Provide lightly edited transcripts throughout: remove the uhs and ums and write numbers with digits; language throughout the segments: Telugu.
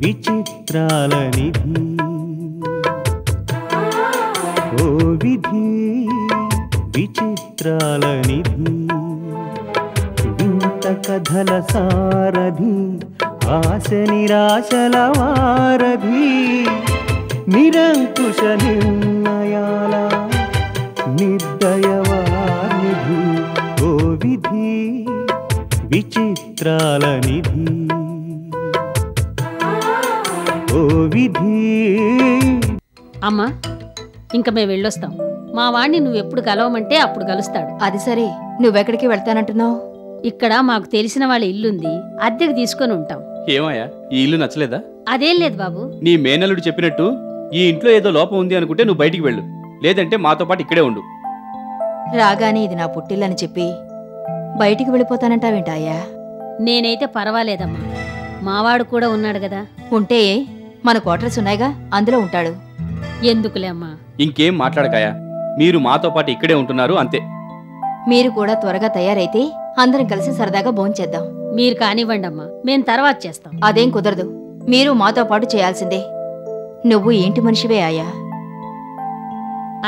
విచిత్రాల నిధి ఓ విధి విచిత్రాల నిధి వింత కథల సారథి ఆశ నిరాశల వారధి నిరంకుశ నిర్ణయాల నిర్దయవానిధి ఓ విధి విచిత్రాల నిధి ఓ విధి. అమ్మా ఇంక మేము వెళ్ళొస్తాం. మా వాణ్ణి నువ్వెప్పుడు కలవమంటే అప్పుడు కలుస్తాడు. అది సరే, నువ్వెక్కడికి వెళ్తానంటున్నావు? ఇక్కడ మాకు తెలిసిన వాళ్ళ ఇల్లుంది, అద్దెకు తీసుకొని ఉంటాం. ఏమయ్యా ఈ ఇల్లు నచ్చలేదా? అదేం లేదు బాబు. నీ మేనల్లుడు చెప్పినట్టు ఈ ఇంట్లో ఏదో లోపం ఉంది అనుకుంటే నువ్వు బయటికి వెళ్ళు, లేదంటే మాతో పాటు ఇక్కడే ఉండు. రాగానే ఇది నా పుట్టిల్లని చెప్పి బయటికి వెళ్ళిపోతానంటావేంటాయా? నేనైతే పర్వాలేదమ్మా, మావాడు కూడా ఉన్నాడు కదా. ఉంటే మన క్వార్టర్స్ ఉన్నాయిగా, అందులో ఉంటాడు. ఎందుకులే అమ్మా. ఇంకేం మాట్లాడకాయా, మీరు మాతో పాటు ఇక్కడే ఉంటున్నారు అంతే. మీరు కూడా త్వరగా తయారైతే అందరం కలిసి సరదాగా భోంచేద్దాం. మీరు కానివ్వండి అమ్మా, మేం తర్వాత చేస్తాం. అదేం కుదరదు, మీరు మాతో పాటు చేయాల్సిందే. నువ్వు ఏంటి మనిషివే ఆయా?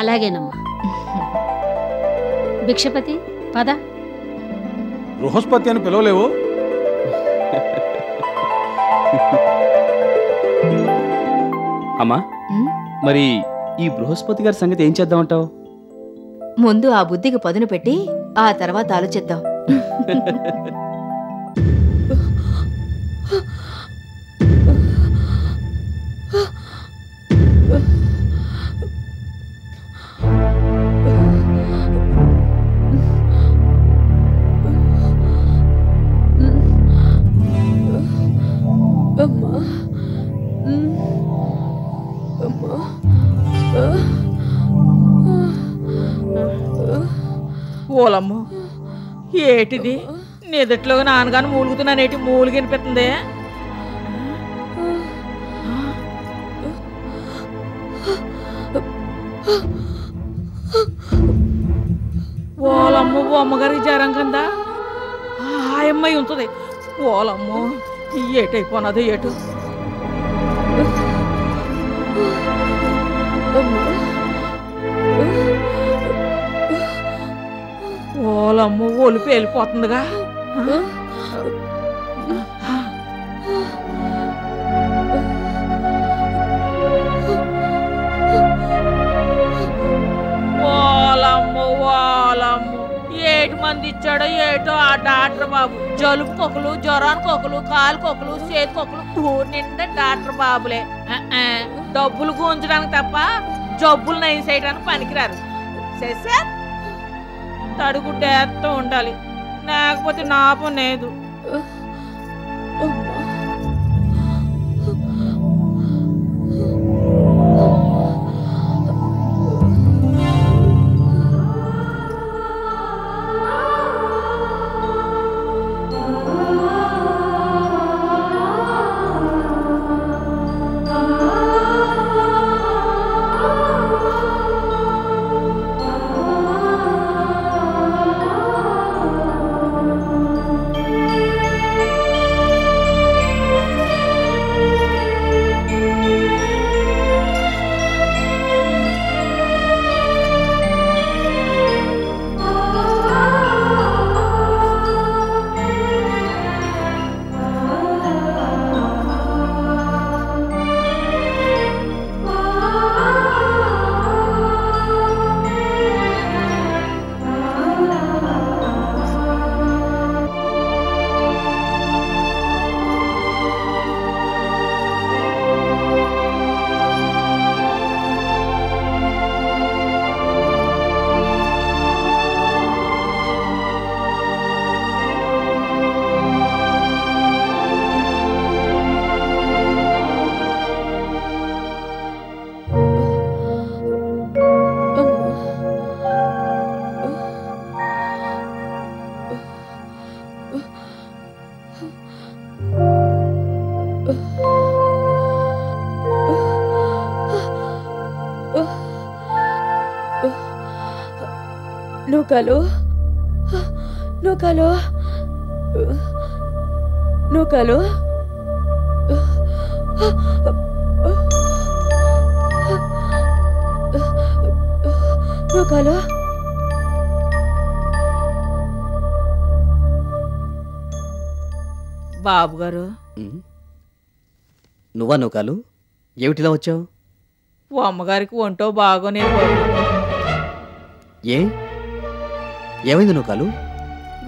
అలాగేనమ్మా. భిక్షపతి పద. బృహస్పతి అని పిలవలేవు? అమ్మా మరి ఈ బృహస్పతి గారి సంగతి ఏం చేద్దామంటావు? ముందు ఆ బుద్ధికి పదును పెట్టి ఆ తర్వాత ఆలోచిద్దాం. ఓలమ్మో, ఏటిది నిదట్లో నాన్నగాను మూలుగుతున్నానేటి మూలిగి అనిపిస్తుంది. ఓలమ్మో, అమ్మగారికి జ్వరం కింద ఆయమ్మాయి ఉంటుంది. ఓలమ్మో, ఏటైపోనది ఏటు. ఓలమ్మ, ఒలిపి వెళ్ళిపోతుందిగా. ఓలమ్మ ఓలమ్మ, ఏటి మంది ఇచ్చాడో ఏటో ఆ డాక్టర్ బాబు. జలుబు కొక్కులు, జ్వరానికి కొక్కులు, కాలు కొక్కులు, చేతి కొక్కులు, ఊరు నిండా డాక్టర్ బాబులే. డబ్బులు గుంజడానికి తప్ప జబ్బులు నయం చేయడానికి పనికిరారు. చేసా తడుగుడ్డేస్తూ ఉండాలి, లేకపోతే నాపం లేదు. నూకలు నూకలు నూకలు నూకాలు బాబు గారు, నువ్వా నూకాలు? ఏమిటిలా వచ్చావు? ఓ అమ్మగారికి ఒంటో బాగోలేదు బాబు. ఏ ఏమైంది నూకాలు?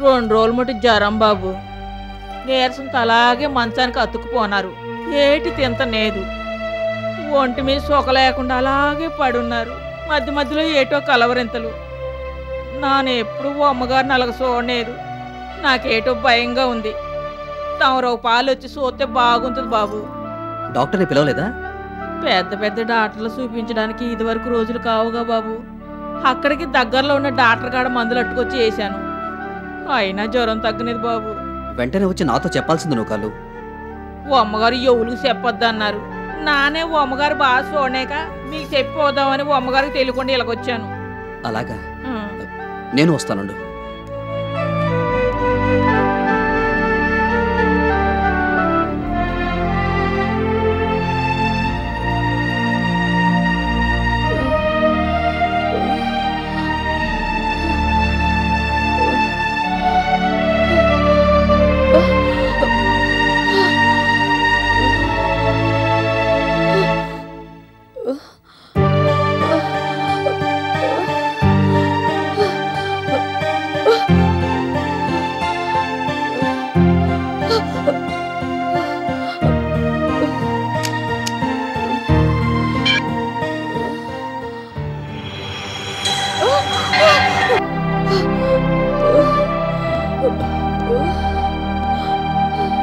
2 రోజుల మటు జ్వరం బాబు. నీరసంతో అలాగే మంచానికి అతుక్కుపోనారు. ఏటి తింతలేదు. ఒంటి మీద సొక లేకుండా అలాగే పడున్నారు. మధ్య మధ్యలో ఏటో కలవరింతలు. నాను ఎప్పుడు ఓ అమ్మగారిని అలాగ చూడలేదు. నాకేటో భయంగా ఉంది. తమరు పాలు వచ్చి చూస్తే బాగుంటుంది బాబు. డాక్టర్ని పిలవలేదా? పెద్ద పెద్ద డాక్టర్లు చూపించడానికి ఇదివరకు రోజులు కావుగా బాబు. అక్కడికి దగ్గరలో ఉన్న డాక్టర్ కాడ మందులు అట్టుకొచ్చి వేశాను. అయినా జ్వరం తగ్గలేదు బాబు. వెంటనే వచ్చి నాతో చెప్పాల్సింది నూకాలు. ఓ అమ్మగారు ఎవరికి చెప్పొద్దన్నారు. నానే ఓ అమ్మగారు బాగా చూడలేక మీకు చెప్పిపోదామని ఓ అమ్మగారికి తెలియకుండా ఇలాగొచ్చాను. అలాగా, నేను వస్తానుండు.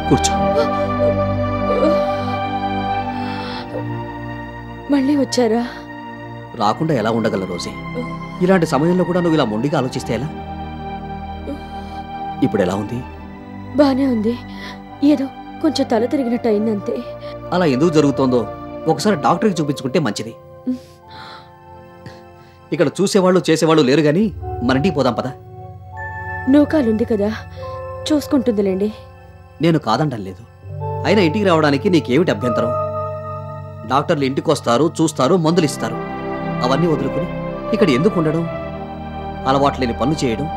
కూర్చో. మళ్ళీ వచ్చారా? రాకుండా ఎలా ఉండగల రోజే? ఇలాంటి సమయంలో కూడా నువ్వు ఇలా మొండిగా ఆలోచిస్తే ఎలా? ఇప్పుడు ఎలా ఉంది? బానే ఉంది. ఏదో కొంచెం తల తిరిగినట్టు అయిందంతే. అలా ఎందుకు జరుగుతోందో ఒకసారి డాక్టర్కి చూపించుకుంటే మంచిది. ఇక్కడ చూసేవాళ్ళు చేసేవాళ్ళు లేరు గాని మన ఇంటికి పోదాం పదా. నూకాలుంది కదా, చూసుకుంటుందిలేండి. నేను కాదంటం లేదు. అయినా ఇంటికి రావడానికి నీకేమిటి అభ్యంతరం? డాక్టర్లు ఇంటికి వస్తారు, చూస్తారు, మందులు ఇస్తారు. అవన్నీ వదులుకుని ఇక్కడ ఎందుకు ఉండడం? అలవాటు లేని పనులు చేయడం,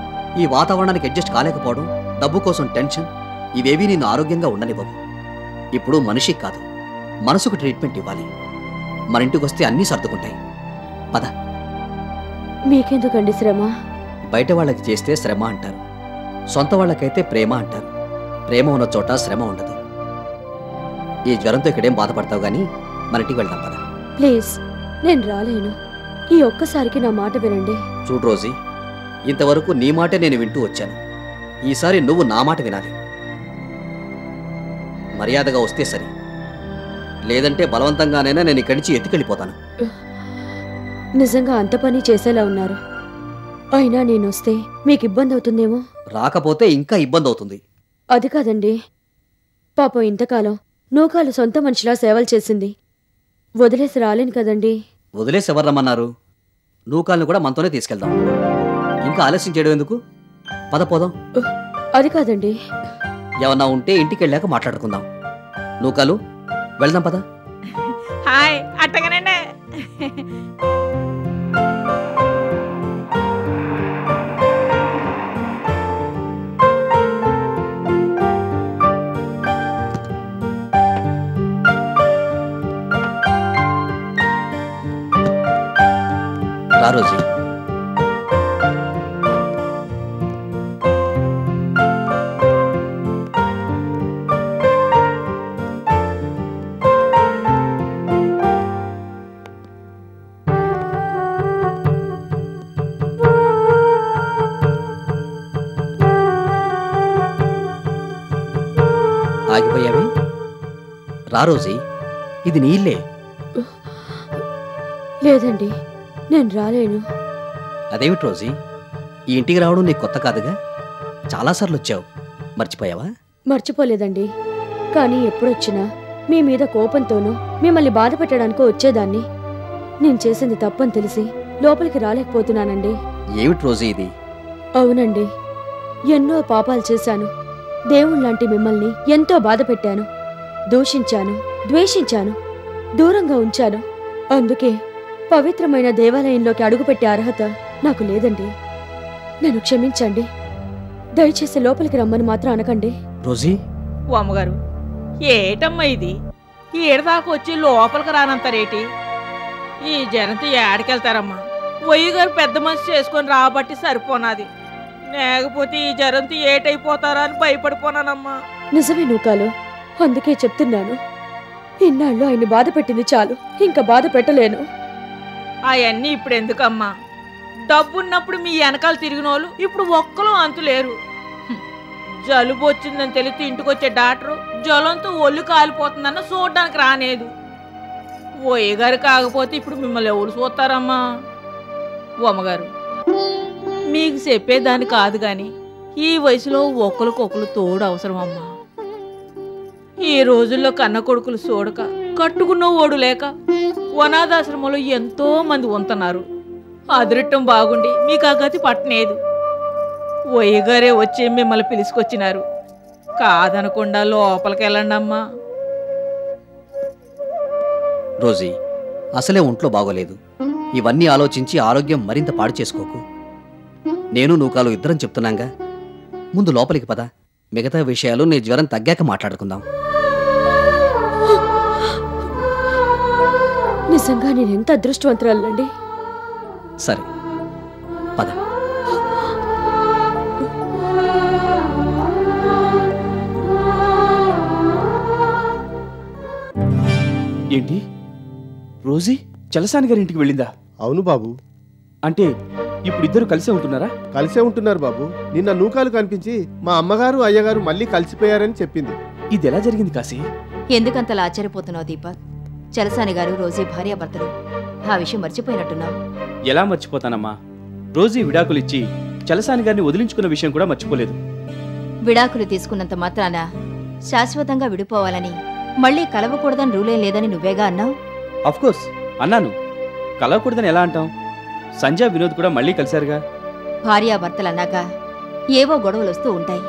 ఈ వాతావరణానికి అడ్జస్ట్ కాలేకపోవడం, డబ్బు కోసం టెన్షన్, ఇవేవీ నిన్ను ఆరోగ్యంగా ఉండనివ్వవు. ఇప్పుడు మనిషికి కాదు, మనసుకు ట్రీట్మెంట్ ఇవ్వాలి. మన ఇంటికి వస్తే అన్నీ సర్దుకుంటాయి. పద. మీకెందుకండి శ్రమ? బయట వాళ్ళకి చేస్తే శ్రమ అంటారు, సొంత వాళ్ళకైతే ప్రేమ అంటారు. ప్రేమ ఉన్న చోట శ్రమ ఉండదు. ఈ జ్వరంతో ఇక్కడేం బాధపడతావు గానీ మన ఇంటికి వెళ్దాం పద. ప్లీజ్, నేను రాలేను. ఈ ఒక్కసారికి నా మాట వినండి. చూడు రోజీ, ఇంతవరకు నీ మాటే నేను వింటూ వచ్చాను. ఈసారి నువ్వు నా మాట వినాలి. మర్యాదగా వస్తే సరి, లేదంటే బలవంతంగానైనా నేను ఇక్కడి నుంచి ఎత్తుకెళ్ళిపోతాను. నిజంగా అంత పని చేసేలా ఉన్నారు. అయినా నేనొస్తే మీకు ఇబ్బంది అవుతుందేమో. రాకపోతే ఇంకా ఇబ్బంది అవుతుంది. అది కాదండి, పాపం ఇంతకాలం నూకాలు సొంత మనిషిలా సేవలు చేసింది. వదిలేసి రాలేను కదండి. వదిలేసి ఎవరు రమ్మన్నారు? నూకాలను కూడా మనతోనే తీసుకెళ్దాం. ఇంకా ఆలస్యం చేయడం ఎందుకు? పద పోదాం. అది కాదండి. ఏమన్నా ఉంటే ఇంటికి వెళ్ళాక మాట్లాడుకుందాం. నూకాలు వెళ్దాం పద. హాయ్, అట్టగానండి. రా రోజీ. ఆగిపోయావి? రా రోజీ, ఇది నీ ఇల్లే. లేదండి, నేను రాలేను. అదేమిటి రోజీ, ఈ ఇంటికి రావడం నీకు కొత్త కాదుగా? చాలాసార్లు వచ్చావు, మర్చిపోయావా? మర్చిపోలేదండి. కానీ ఎప్పుడొచ్చినా మీ మీద కోపంతోనూ మిమ్మల్ని బాధ పెట్టడానికో వచ్చేదాన్ని. నేను చేసింది తప్పని తెలిసి లోపలికి రాలేకపోతున్నానండి. ఏమిటి రోజీ ఇది? అవునండి, ఎన్నో పాపాలు చేశాను. దేవుళ్లాంటి మిమ్మల్ని ఎంతో బాధ పెట్టాను, దూషించాను, ద్వేషించాను, దూరంగా ఉంచాను. అందుకే పవిత్రమైన దేవాలయంలోకి అడుగుపెట్టే అర్హత నాకు లేదండి. నన్ను క్షమించండి. దయచేసి లోపలికి రమ్మని మాత్రం అనకండి. రోజీ, ఓ అమ్మగారు, ఏటమ్మా ఇది? ఈడదాకా వచ్చి లోపలికి రానంతారేటి? ఈ జనంతో ఏడకెళ్తారమ్మా? గారు పెద్ద మనిషి చేసుకొని రాబట్టి సరిపోనాది, లేకపోతే ఈ జనంతో ఏటైపోతారా అని భయపడిపోనానమ్మా. నిజమే నూకాలు, అందుకే చెప్తున్నాను. ఇన్నాళ్ళు ఆయన్ని బాధ పెట్టింది చాలు, ఇంకా బాధ పెట్టలేను. అవన్నీ ఇప్పుడు ఎందుకమ్మా? డబ్బున్నప్పుడు మీ వెనకాల తిరిగినోళ్ళు ఇప్పుడు ఒక్కరు అంతులేరు. జలుబు వచ్చిందని తెలిసి ఇంటికొచ్చే డాక్టరు జ్వలంతో ఒళ్ళు కాలిపోతుందన్న చూడడానికి రానేదు. గారు కాకపోతే ఇప్పుడు మిమ్మల్ని ఎవరు చూస్తారమ్మా? అమ్మగారు, మీకు చెప్పేదాన్ని కాదు గాని ఈ వయసులో ఒకరికొకరు తోడు అవసరం అమ్మా. ఈ రోజుల్లో కన్న కొడుకులు చూడక కట్టుకున్న ఓడు లేక అనాథాశ్రమంలో ఎంతో మంది ఉంటున్నారు. అదృష్టం బాగుండి మీకు ఆ గతి పట్టనేదు. గారే వచ్చి మిమ్మల్ని పిలుచుకొచ్చినారు. కాదనకుండా లోపలికి వెళ్ళండి అమ్మా. రోజీ, అసలే ఒంట్లో బాగోలేదు. ఇవన్నీ ఆలోచించి ఆరోగ్యం మరింత పాడు చేసుకోకు. నేను నూకాలు ఇద్దరం చెప్తున్నాగా. ముందు లోపలికి పద. మిగతా విషయాలు నీ జ్వరం తగ్గాక మాట్లాడుకుందాం. నిజంగా నేనెంత అదృష్టవంతురాలండి. సరే పద. ఏంటి, రోజీ చలసాని గారి ఇంటికి వెళ్ళిందా? అవును బాబు. అంటే ఇప్పుడు ఇద్దరు కలిసే ఉంటున్నారా? కలిసే ఉంటున్నారు బాబు. నిన్న నూకాలు కనిపించి మా అమ్మగారు అయ్యగారు మళ్ళీ కలిసిపోయారని చెప్పింది. ఇది ఎలా జరిగింది కాశీ? ఎందుకంతలా ఆశ్చర్యపోతున్నావు దీపక్? చలసాని గారు రోజీ భార్యాభర్తలు. ఆ విషయం మర్చిపోయినట్టున్నావు. ఎలా మర్చిపోతానమ్మా? రోజీ విడాకులిచ్చి చలసాని గారిని వదిలించుకున్న విషయం కూడా మర్చిపోలేదు. విడాకులు తీసుకున్నంత మాత్రాన శాశ్వతంగా విడిపోవాలని మళ్ళీ కలవకూడదని రూలేం లేదని నువ్వేగా అన్నావు. అఫ్కోర్స్ అన్నాను. కలవకూడదని ఎలా అంటాం? సంజయ్ వినోద్ కూడా మళ్ళీ కలిశారుగా. భార్యాభర్తలన్నాక ఏవో గొడవలు వస్తూ ఉంటాయి.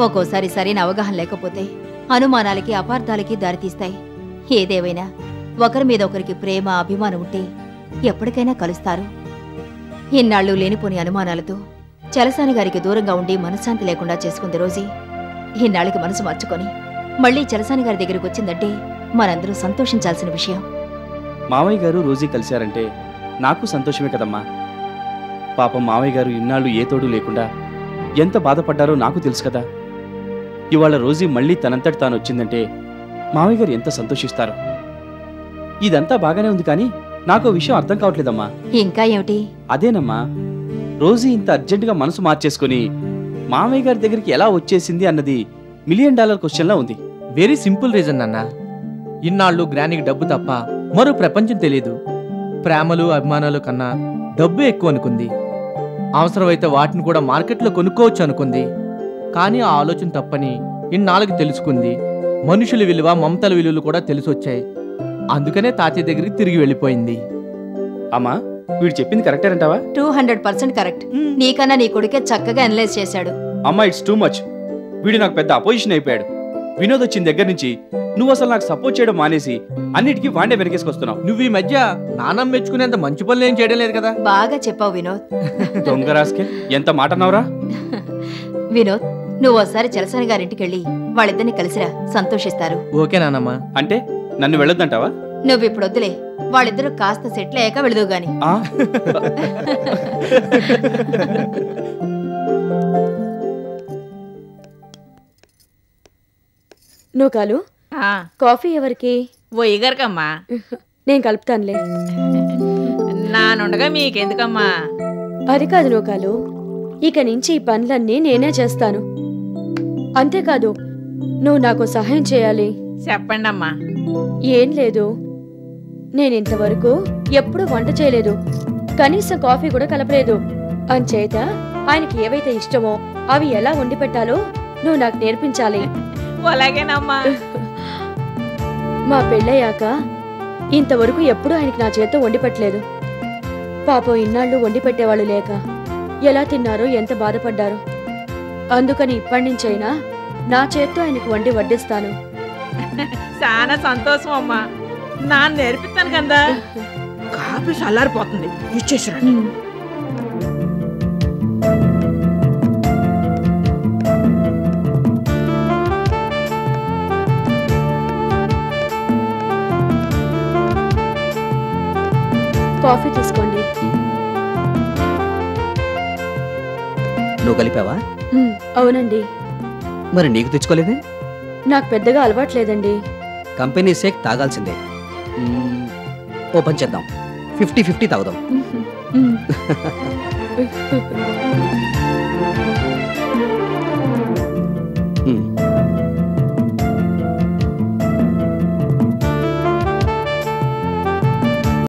ఒక్కోసారి సరైన అవగాహన లేకపోతే అనుమానాలకి అపార్థాలకి దారితీస్తాయి. ఏదేవైనా ఒకరి మీద ఒకరికి ప్రేమ అభిమానం ఉంటే ఎప్పటికైనా కలుస్తారు. ఇన్నాళ్ళు లేనిపోని అనుమానాలతో చలసాని గారికి దూరంగా ఉండి మనశ్శాంతి లేకుండా చేసుకుంది రోజీ. ఇన్నాళ్ళకి మనసు మార్చుకొని మళ్ళీ చలసాని గారి దగ్గరికి వచ్చిందంటే మనందరూ సంతోషించాల్సిన విషయం. మావయ్య గారు రోజీ కలిశారంటే నాకు సంతోషమే కదమ్మా. పాపం మావయ్య గారు ఇన్నాళ్ళు ఏ తోడు లేకుండా ఎంత బాధపడ్డారో నాకు తెలుసు కదా. ఇవాళ రోజీ మళ్ళీ తనంతటి తాను వచ్చిందంటే మావయ్య గారు ఎంత సంతోషిస్తారు. ఇదంతా బాగానే ఉంది, కానీ నాకు విషయం అర్థం కావట్లేదమ్మా. ఇంకా ఏమిటి? అదేనమ్మా, రోజీ ఇంత అర్జెంటుగా మనసు మార్చేసుకుని మామయ్య గారి దగ్గరికి ఎలా వచ్చేసింది అన్నది $1 మిలియన్ క్వశ్చన్లా ఉంది. వెరీ సింపుల్ రీజన్ అన్న. ఇన్నాళ్ళు గ్రానికి డబ్బు తప్ప మరో ప్రపంచం తెలియదు. ప్రేమలు అభిమానాలు కన్నా డబ్బు ఎక్కువ అనుకుంది. అవసరమైతే వాటిని కూడా మార్కెట్లో కొనుక్కోవచ్చు అనుకుంది. కానీ ఆ ఆలోచన తప్పని ఇన్నాళ్ళకి తెలుసుకుంది. మనుషుల విలువ మమతల విలువలు కూడా తెలిసొచ్చాయి. అందుకనే తాతయ్య దగ్గరికి తిరిగి వెళ్ళిపోయింది. అమ్మా, వీడు చెప్పింది కరెక్టేనంటావా? 200% కరెక్ట్. నీకన్నా నీ కొడుకే చక్కగా అనలైజ్ చేశాడు. అమ్మా, ఇట్స్ టూ మచ్. వీడు నాకు పెద్ద అపోజిషన్ అయిపోయాడు. వినోద్ వచ్చిన దగ్గర నుంచి నువ్వు అసలు నాకు సపోర్ట్ చేయడం మానేసి అన్నిటికీ వాండే వెనకేసుకొస్తున్నావు. నువ్వు ఈ మధ్య నానం మెచ్చుకునేంత మంచి పనులు ఏం చేయడం లేదు కదా. బాగా చెప్పావు వినోద్. దొంగ రాస్కే, ఎంత మాట అన్నావురా? వినోద్, నువ్వు ఒకసారి చలసాని గారింటికి వెళ్ళి వాళ్ళిద్దరిని కలిసిరా, సంతోషిస్తారు. ఓకే నానమ్మా. అంటే నన్ను వెళ్ళొద్దంటావా? నువ్వు ఇప్పుడు వద్దులే, వాళ్ళిద్దరూ కాస్త సెటిల్ అయ్యాక వెళదు గాని. నూకాలు, కాఫీ ఎవరికి? గారికమ్మా. నేను కలుపుతానులే. నానుండగా మీకెందుకమ్మా? అది కాదు నూకాలు, ఇక నుంచి ఈ పనులన్నీ నేనే చేస్తాను. అంతేకాదు, నువ్వు నాకు సహాయం చేయాలి. చెప్పండి అమ్మా. ఏం లేదు, నేనింతవరకు ఎప్పుడూ వంట చేయలేదు, కనీసం కాఫీ కూడా కలపలేదు. అంచేత ఆయనకి ఏవైతే ఇష్టమో అవి ఎలా వండి పెట్టాలో నువ్వు నాకు నేర్పించాలి. అలాగేనమ్మా. మా పెళ్ళయ్యాక ఇంతవరకు ఎప్పుడూ ఆయనకి నా చేత్తో వండి పెట్టలేదు. పాపం ఇన్నాళ్ళు వండి పెట్టేవాళ్ళు లేక ఎలా తిన్నారో, ఎంత బాధపడ్డారో. అందుకని ఇప్పటి నుంచైనా నా చేత్తో ఆయనకు వండి వడ్డిస్తాను. చాలా సంతోషం అమ్మా. నాన్న నేర్పిస్తాను కదా. కాఫీ చల్లారిపోతుంది, ఇచ్చేసాను. కాఫీ తీసుకోండి. నువ్వు కలిపావా? అవునండి. మరి నీకు తెచ్చుకోలేదే? నాకు పెద్దగా అలవాట్లేదండి. కంపెనీ సేక్ తాగాల్సిందే. ఓపెన్ చేద్దాం, 50-50 తాగుదాం.